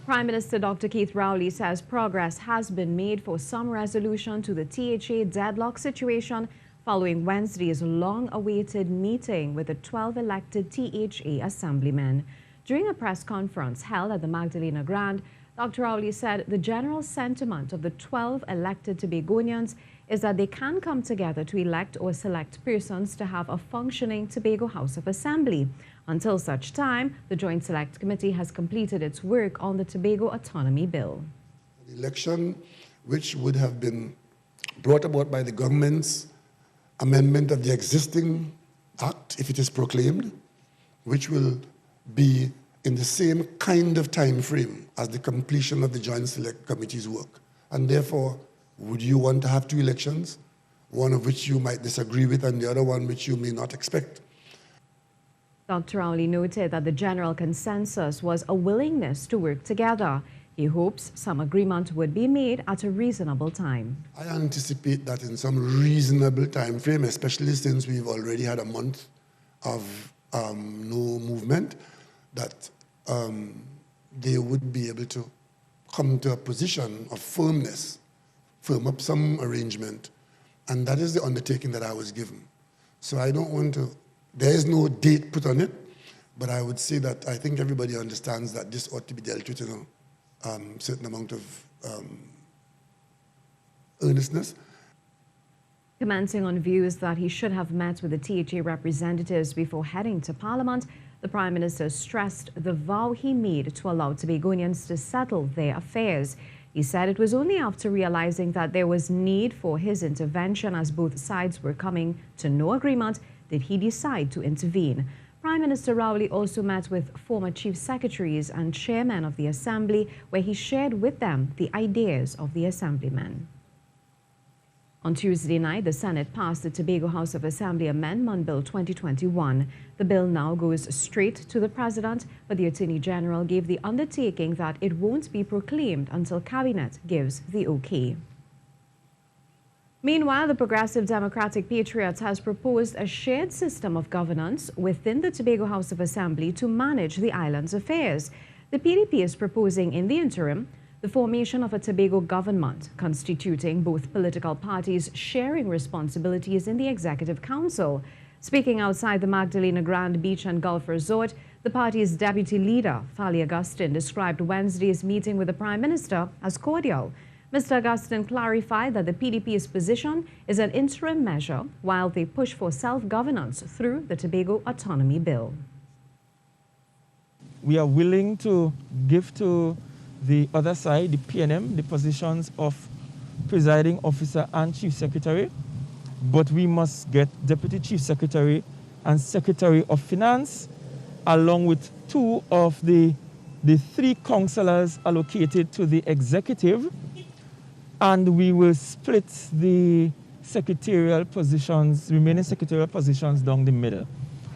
Prime Minister Dr. Keith Rowley says progress has been made for some resolution to the THA deadlock situation following Wednesday's long-awaited meeting with the 12 elected THA Assemblymen. During a press conference held at the Magdalena Grand, Dr. Rowley said the general sentiment of the 12 elected Tobagonians is that they can come together to elect or select persons to have a functioning Tobago House of Assembly. Until such time, the Joint Select Committee has completed its work on the Tobago Autonomy Bill. The election, which would have been brought about by the government's amendment of the existing act, if it is proclaimed, which will be in the same kind of time frame as the completion of the Joint Select Committee's work. And therefore, would you want to have two elections, one of which you might disagree with and the other one which you may not expect? Dr. Rowley noted that the general consensus was a willingness to work together. He hopes some agreement would be made at a reasonable time. I anticipate that in some reasonable time frame, especially since we've already had a month of no movement, that they would be able to come to a position of firmness, firm up some arrangement. And that is the undertaking that I was given. So I don't want to, there is no date put on it, but I would say that I think everybody understands that this ought to be dealt with in a certain amount of earnestness. Commenting on views that he should have met with the THA representatives before heading to Parliament, the Prime Minister stressed the vow he made to allow Tobagonians to settle their affairs. He said it was only after realizing that there was need for his intervention as both sides were coming to no agreement did he decide to intervene. Prime Minister Rowley also met with former chief secretaries and chairmen of the Assembly, where he shared with them the ideas of the Assemblymen. On Tuesday night, the Senate passed the Tobago House of Assembly Amendment Bill 2021. The bill now goes straight to the President, but the Attorney General gave the undertaking that it won't be proclaimed until Cabinet gives the okay. Meanwhile, the Progressive Democratic Patriots has proposed a shared system of governance within the Tobago House of Assembly to manage the island's affairs. The PDP is proposing in the interim the formation of a Tobago government, constituting both political parties sharing responsibilities in the Executive Council. Speaking outside the Magdalena Grand Beach and Golf Resort, the party's deputy leader, Fali Augustine, described Wednesday's meeting with the Prime Minister as cordial. Mr. Augustine clarified that the PDP's position is an interim measure while they push for self-governance through the Tobago Autonomy Bill. We are willing to give to the other side, the PNM, the positions of presiding officer and chief secretary, but we must get deputy chief secretary and secretary of finance, along with two of the three councillors allocated to the executive, and we will split the secretarial positions, remaining secretarial positions down the middle.